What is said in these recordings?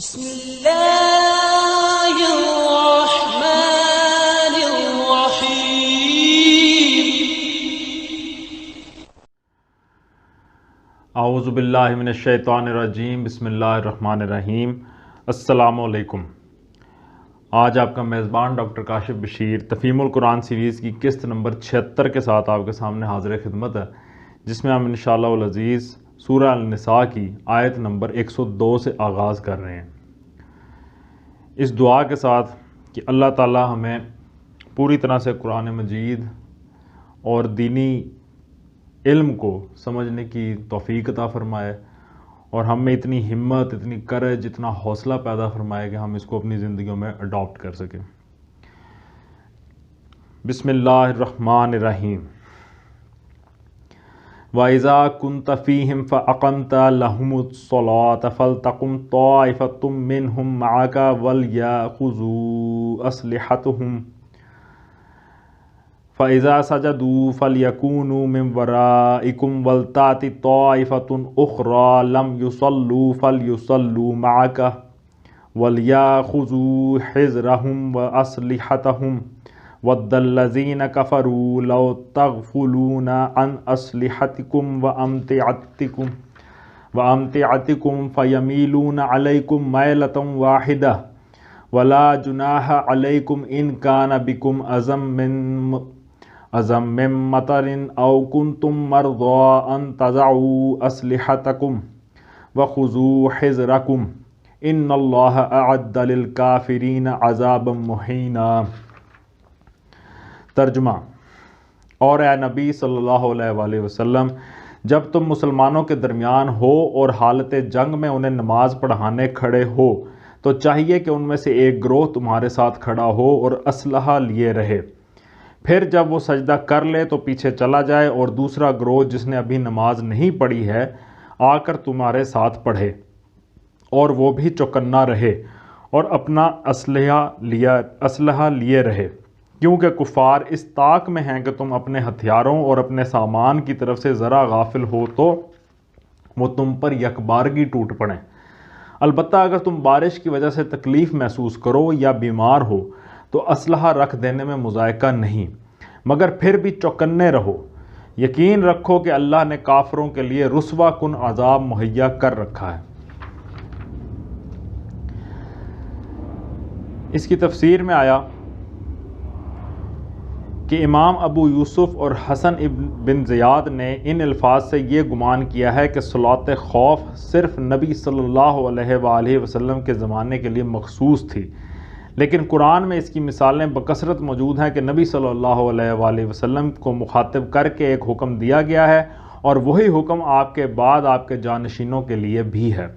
بسم اللہ الرحمن الرحیم۔ اعوذ باللہ من الشیطان الرجیم، بسم اللہ الرحمن الرحیم۔ السلام علیکم۔ آج آپ کا میزبان ڈاکٹر کاشف بشیر تفہیم القرآن سیریز کی قسط نمبر 76 کے ساتھ آپ کے سامنے حاضر خدمت ہے، جس میں ہم انشاءاللہ العزیز سورہ النساء کی آیت نمبر 102 سے آغاز کر رہے ہیں، اس دعا کے ساتھ کہ اللہ تعالی ہمیں پوری طرح سے قرآن مجید اور دینی علم کو سمجھنے کی توفیق عطا فرمائے، اور ہم میں اتنی ہمت، اتنی کرج، اتنا حوصلہ پیدا فرمائے کہ ہم اس کو اپنی زندگیوں میں اڈاپٹ کر سکیں۔ بسم اللہ الرحمن الرحیم۔ وَإِذَا كُنْتَ فِيهِمْ فَأَقَمْتَ لَهُمُ الصَّلَاةَ فَلْتَقُمْ طَائِفَةٌ مِّنْهُمْ مَعَكَ وَلْيَأْخُذُوا أَسْلِحَتَهُمْ فَإِذَا سَجَدُوا فَلْيَكُونُوا مِنْ وَرَائِكُمْ وَلْتَأْتِ طَائِفَةٌ أُخْرَى لَمْ يُصَلُّوا فَلْيُصَلُّوا مَعَكَ وَلْيَأْخُذُوا حِذْرَهُمْ وَأَسْلِحَتَهُمْ وَدَّ الَّذِينَ كَفَرُوا لَوْ تَغْفُلُونَ عَنْ أَسْلِحَتِكُمْ وَأَمْتِعَتِكُمْ فَيَمِيلُونَ عَلَيْكُمْ مَيْلَةً وَاحِدَةً وَلَا جُنَاحَ عَلَيْكُمْ إِنْ كَانَ بِكُمْ أَذًى مِّن مَطَرٍ أَوْ كُنْتُمْ مَرْضَىٰ أَن تَضَعُوا أَسْلِحَتَكُمْ وَخُذُوا حِذْرَكُمْ إِنَّ اللَّهَ أَعَدَّ لِلْكَافِرِينَ عَذَابًا مُّهِينًا۔ ترجمہ: اور اے نبی صلی اللہ علیہ وآلہ وسلم، جب تم مسلمانوں کے درمیان ہو اور حالت جنگ میں انہیں نماز پڑھانے کھڑے ہو تو چاہیے کہ ان میں سے ایک گروہ تمہارے ساتھ کھڑا ہو اور اسلحہ لیے رہے، پھر جب وہ سجدہ کر لے تو پیچھے چلا جائے، اور دوسرا گروہ جس نے ابھی نماز نہیں پڑھی ہے آ کر تمہارے ساتھ پڑھے، اور وہ بھی چوکنا رہے اور اپنا اسلحہ لیے رہے، کیونکہ کفار اس طاق میں ہیں کہ تم اپنے ہتھیاروں اور اپنے سامان کی طرف سے ذرا غافل ہو تو وہ تم پر یکبارگی ٹوٹ پڑیں۔ البتہ اگر تم بارش کی وجہ سے تکلیف محسوس کرو یا بیمار ہو تو اسلحہ رکھ دینے میں مضائقہ نہیں، مگر پھر بھی چوکنے رہو۔ یقین رکھو کہ اللہ نے کافروں کے لیے رسوا کن عذاب مہیا کر رکھا ہے۔ اس کی تفسیر میں آیا کہ امام ابو یوسف اور حسن بن زیاد نے ان الفاظ سے یہ گمان کیا ہے کہ صلاۃ خوف صرف نبی صلی اللہ علیہ وآلہ وسلم کے زمانے کے لیے مخصوص تھی، لیکن قرآن میں اس کی مثالیں بکثرت موجود ہیں کہ نبی صلی اللہ علیہ وآلہ وسلم کو مخاطب کر کے ایک حکم دیا گیا ہے، اور وہی حکم آپ کے بعد آپ کے جانشینوں کے لیے بھی ہے۔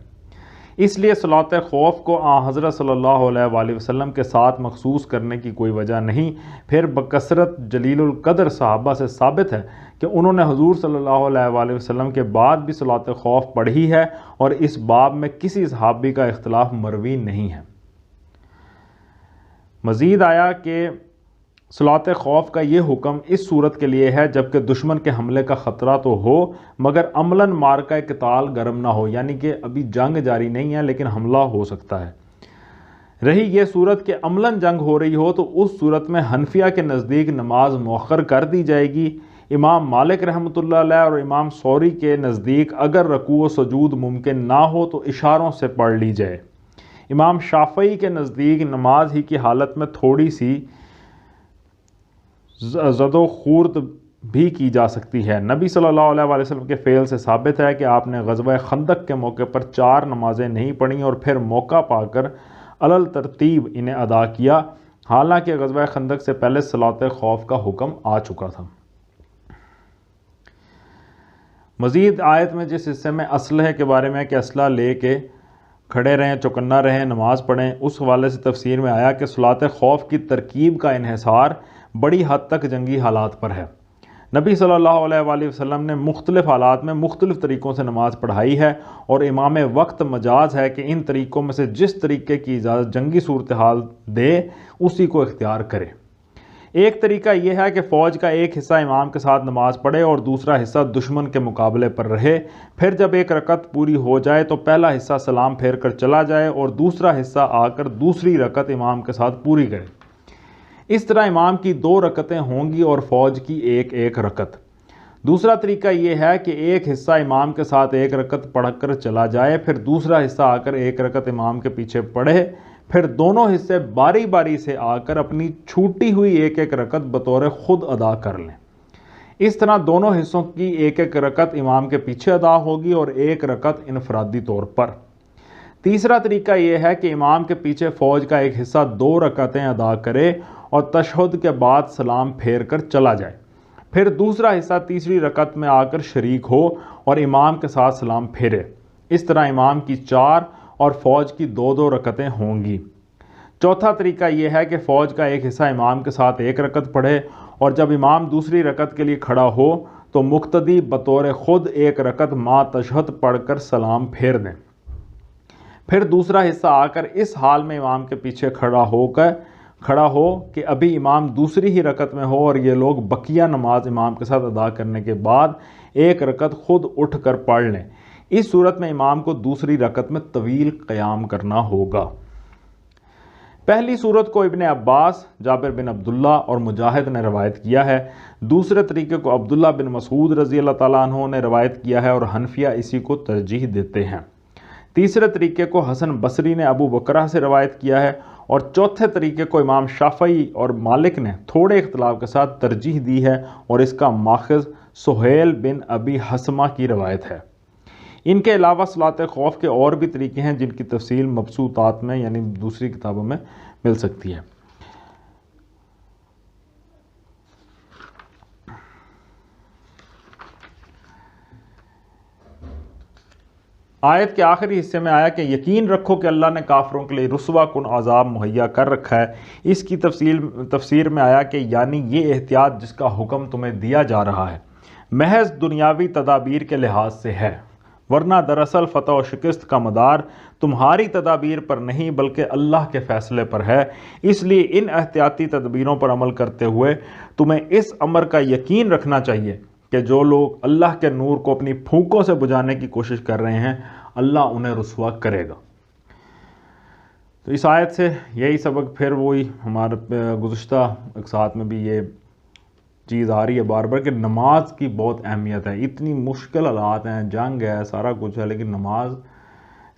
اس لیے صلاۃ خوف کو حضرت صلی اللہ علیہ وآلہ وسلم کے ساتھ مخصوص کرنے کی کوئی وجہ نہیں۔ پھر بکثرت جلیل القدر صحابہ سے ثابت ہے کہ انہوں نے حضور صلی اللہ علیہ وآلہ وسلم کے بعد بھی صلاۃ خوف پڑھی ہے، اور اس باب میں کسی صحابی کا اختلاف مروی نہیں ہے۔ مزید آیا کہ صلاۃ خوف کا یہ حکم اس صورت کے لیے ہے جبکہ دشمن کے حملے کا خطرہ تو ہو مگر عملاً مارکہ قتال گرم نہ ہو، یعنی کہ ابھی جنگ جاری نہیں ہے لیکن حملہ ہو سکتا ہے۔ رہی یہ صورت کہ عملاً جنگ ہو رہی ہو تو اس صورت میں حنفیہ کے نزدیک نماز مؤخر کر دی جائے گی۔ امام مالک رحمۃ اللہ علیہ اور امام ثوری کے نزدیک اگر رکوع و سجود ممکن نہ ہو تو اشاروں سے پڑھ لی جائے۔ امام شافعی کے نزدیک نماز ہی کی حالت میں تھوڑی سی زد و خورد بھی کی جا سکتی ہے۔ نبی صلی اللہ علیہ وآلہ وسلم کے فعل سے ثابت ہے کہ آپ نے غزوہ خندق کے موقع پر 4 نمازیں نہیں پڑھیں اور پھر موقع پا کر علل ترتیب انہیں ادا کیا، حالانکہ غزوہ خندق سے پہلے صلاۃ خوف کا حکم آ چکا تھا۔ مزید آیت میں جس حصے میں اسلحے کے بارے میں کہ اسلحہ لے کے کھڑے رہیں، چوکنا رہیں، نماز پڑھیں، اس حوالے سے تفسیر میں آیا کہ صلاۃ خوف کی ترکیب کا انحصار بڑی حد تک جنگی حالات پر ہے۔ نبی صلی اللہ علیہ وآلہ وسلم نے مختلف حالات میں مختلف طریقوں سے نماز پڑھائی ہے، اور امام وقت مجاز ہے کہ ان طریقوں میں سے جس طریقے کی اجازت جنگی صورتحال دے اسی کو اختیار کرے۔ ایک طریقہ یہ ہے کہ فوج کا ایک حصہ امام کے ساتھ نماز پڑھے اور دوسرا حصہ دشمن کے مقابلے پر رہے، پھر جب ایک رکعت پوری ہو جائے تو پہلا حصہ سلام پھیر کر چلا جائے اور دوسرا حصہ آ کر دوسری رکعت امام کے ساتھ پوری کرے۔ اس طرح امام کی 2 رکعتیں ہوں گی اور فوج کی ایک رکعت۔ دوسرا طریقہ یہ ہے کہ ایک حصہ امام کے ساتھ 1 رکعت پڑھ کر چلا جائے، پھر دوسرا حصہ آ کر 1 رکعت امام کے پیچھے پڑھے، پھر دونوں حصے باری باری سے آ کر اپنی چھوٹی ہوئی 1 رکعت بطور خود ادا کر لیں۔ اس طرح دونوں حصوں کی 1 رکعت امام کے پیچھے ادا ہوگی اور 1 رکعت انفرادی طور پر۔ تیسرا طریقہ یہ ہے کہ امام کے پیچھے فوج کا ایک حصہ 2 رکعتیں ادا کرے اور تشہد کے بعد سلام پھیر کر چلا جائے، پھر دوسرا حصہ تیسری رکعت میں آ کر شریک ہو اور امام کے ساتھ سلام پھیرے۔ اس طرح امام کی 4 اور فوج کی 2 رکعتیں ہوں گی۔ چوتھا طریقہ یہ ہے کہ فوج کا ایک حصہ امام کے ساتھ 1 رکعت پڑھے اور جب امام دوسری رکعت کے لیے کھڑا ہو تو مقتدی بطور خود 1 رکعت ما تشہد پڑھ کر سلام پھیر دیں، پھر دوسرا حصہ آ کر اس حال میں امام کے پیچھے کھڑا ہو کہ ابھی امام دوسری ہی رکعت میں ہو اور یہ لوگ بقیہ نماز امام کے ساتھ ادا کرنے کے بعد 1 رکعت خود اٹھ کر پڑھ لیں۔ اس صورت میں امام کو دوسری رکعت میں طویل قیام کرنا ہوگا۔ پہلی صورت کو ابن عباس، جابر بن عبداللہ اور مجاہد نے روایت کیا ہے، دوسرے طریقے کو عبداللہ بن مسعود رضی اللہ تعالیٰ عنہ نے روایت کیا ہے اور حنفیہ اسی کو ترجیح دیتے ہیں۔ تیسرے طریقے کو حسن بصری نے ابو بکرہ سے روایت کیا ہے اور چوتھے طریقے کو امام شافعی اور مالک نے تھوڑے اختلاف کے ساتھ ترجیح دی ہے اور اس کا ماخذ سہیل بن ابی حسمہ کی روایت ہے۔ ان کے علاوہ صلاۃ خوف کے اور بھی طریقے ہیں جن کی تفصیل مبسوطات میں یعنی دوسری کتابوں میں مل سکتی ہے۔ آیت کے آخری حصے میں آیا کہ یقین رکھو کہ اللہ نے کافروں کے لیے رسوا کن عذاب مہیا کر رکھا ہے۔ اس کی تفسیر میں آیا کہ یعنی یہ احتیاط جس کا حکم تمہیں دیا جا رہا ہے محض دنیاوی تدابیر کے لحاظ سے ہے، ورنہ دراصل فتح و شکست کا مدار تمہاری تدابیر پر نہیں بلکہ اللہ کے فیصلے پر ہے۔ اس لیے ان احتیاطی تدبیروں پر عمل کرتے ہوئے تمہیں اس امر کا یقین رکھنا چاہیے کہ جو لوگ اللہ کے نور کو اپنی پھونکوں سے بجھانے کی کوشش کر رہے ہیں اللہ انہیں رسوا کرے گا۔ تو اس آیت سے یہی سبق پھر وہی ہمارے گزشتہ اقساط میں بھی یہ چیز آ رہی ہے بار بار کہ نماز کی بہت اہمیت ہے۔ اتنی مشکل حالات ہیں، جنگ ہے، سارا کچھ ہے، لیکن نماز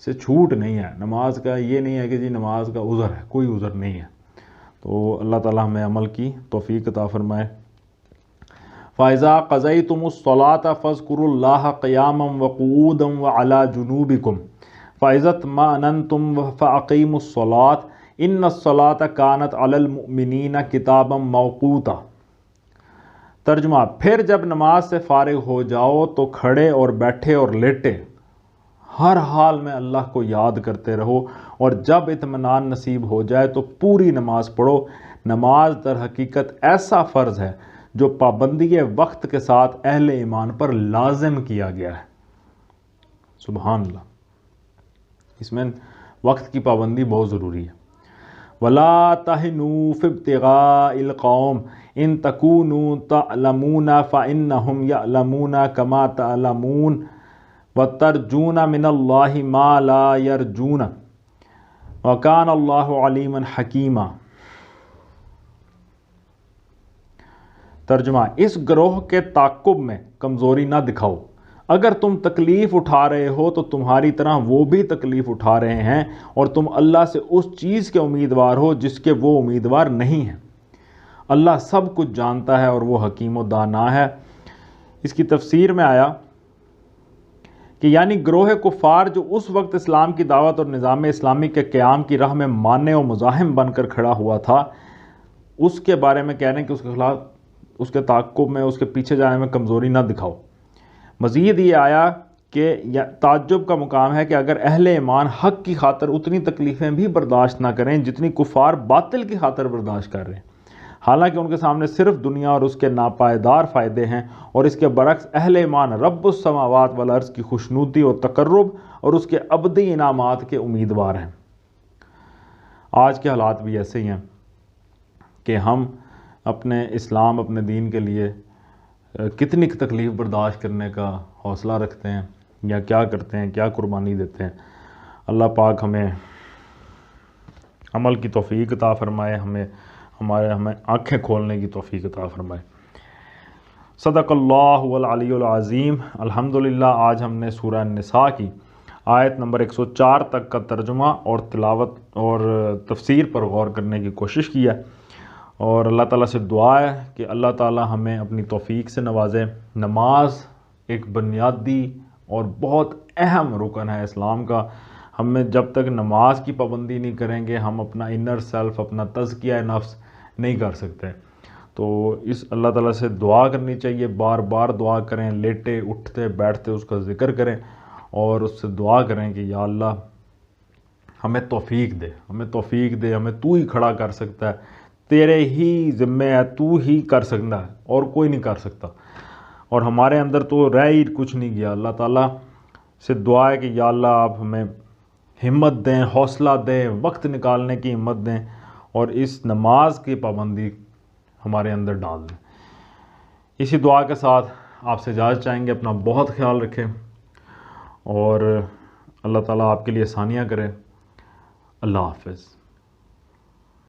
سے چھوٹ نہیں ہے۔ نماز کا یہ نہیں ہے کہ جی نماز کا عذر ہے، کوئی عذر نہیں ہے۔ تو اللہ تعالیٰ ہمیں عمل کی توفیق عطا فرمائے۔ فَإِذَا قَضَيْتُمُ الصَّلَاةَ فَاذْكُرُوا اللَّهَ قِيَامًا وَقُعُودًا وَعَلَى جُنُوبِكُمْ فَإِذَا اطْمَأْنَنْتُمْ فَأَقِيمُوا الصَّلَاةَ إِنَّ الصَّلَاةَ كَانَتْ عَلَى الْمُؤْمِنِينَ كِتَابًا مَوْقُوتًا۔ ترجمہ: پھر جب نماز سے فارغ ہو جاؤ تو کھڑے اور بیٹھے اور لیٹے ہر حال میں اللہ کو یاد کرتے رہو، اور جب اطمینان نصیب ہو جائے تو پوری نماز پڑھو۔ نماز در حقیقت ایسا فرض ہے جو پابندی وقت کے ساتھ اہل ایمان پر لازم کیا گیا ہے۔ سبحان اللہ، اس میں وقت کی پابندی بہت ضروری ہے۔ وَلَا تَهِنُوا فِي ابْتِغَاءِ الْقَوْمِ إِن تَكُونُوا تَعْلَمُونَ فَإِنَّهُمْ يَعْلَمُونَ كَمَا تَعْلَمُونَ وَتَرْجُونَ مِنَ اللَّهِ مَا لَا يَرْجُونَ وَكَانَ اللَّهُ عَلِيمًا حَكِيمًا۔ ترجمہ: اس گروہ کے تعاقب میں کمزوری نہ دکھاؤ، اگر تم تکلیف اٹھا رہے ہو تو تمہاری طرح وہ بھی تکلیف اٹھا رہے ہیں، اور تم اللہ سے اس چیز کے امیدوار ہو جس کے وہ امیدوار نہیں ہیں۔ اللہ سب کچھ جانتا ہے اور وہ حکیم و دانا ہے۔ اس کی تفسیر میں آیا کہ یعنی گروہ کفار جو اس وقت اسلام کی دعوت اور نظام اسلامی کے قیام کی راہ میں مانع و مزاحم بن کر کھڑا ہوا تھا، اس کے بارے میں کہہ رہے ہیں کہ اس کے خلاف، اس کے تعاقب میں، اس کے پیچھے جانے میں کمزوری نہ دکھاؤ۔ مزید یہ آیا کہ تعجب کا مقام ہے کہ اگر اہل ایمان حق کی خاطر اتنی تکلیفیں بھی برداشت نہ کریں جتنی کفار باطل کی خاطر برداشت کر رہے ہیں، حالانکہ ان کے سامنے صرف دنیا اور اس کے ناپائیدار فائدے ہیں، اور اس کے برعکس اہل ایمان رب السماوات والارض کی خوشنودی اور تقرب اور اس کے ابدی انعامات کے امیدوار ہیں۔ آج کے حالات بھی ایسے ہی ہیں کہ ہم اپنے اسلام اپنے دین کے لیے کتنی تکلیف برداشت کرنے کا حوصلہ رکھتے ہیں یا کیا کرتے ہیں، کیا قربانی دیتے ہیں۔ اللہ پاک ہمیں عمل کی توفیق عطا فرمائے، ہمیں آنکھیں کھولنے کی توفیق عطا فرمائے۔ صدق اللہ العلی العظیم۔ الحمدللہ آج ہم نے سورہ النساء کی آیت نمبر 104 تک کا ترجمہ اور تلاوت اور تفسیر پر غور کرنے کی کوشش کی ہے، اور اللہ تعالیٰ سے دعا ہے کہ اللہ تعالیٰ ہمیں اپنی توفیق سے نوازے۔ نماز ایک بنیادی اور بہت اہم رکن ہے اسلام کا۔ ہمیں جب تک نماز کی پابندی نہیں کریں گے، ہم اپنا انر سیلف، اپنا تزکیہ نفس نہیں کر سکتے۔ تو اس اللہ تعالیٰ سے دعا کرنی چاہیے، بار بار دعا کریں، لیٹے اٹھتے بیٹھتے اس کا ذکر کریں، اور اس سے دعا کریں کہ یا اللہ ہمیں توفیق دے، ہمیں توفیق دے، ہمیں تو ہی کھڑا کر سکتا ہے، تیرے ہی ذمہ ہے، تو ہی کر سکتا ہے اور کوئی نہیں کر سکتا، اور ہمارے اندر تو رہ ہی کچھ نہیں گیا۔ اللہ تعالیٰ سے دعا ہے کہ یا اللہ آپ ہمیں ہمت دیں، حوصلہ دیں، وقت نکالنے کی ہمت دیں، اور اس نماز کی پابندی ہمارے اندر ڈال دیں۔ اسی دعا کے ساتھ آپ سے اجازت چاہیں گے۔ اپنا بہت خیال رکھیں، اور اللہ تعالیٰ آپ کے لیے آسانیاں کرے۔ اللہ حافظ۔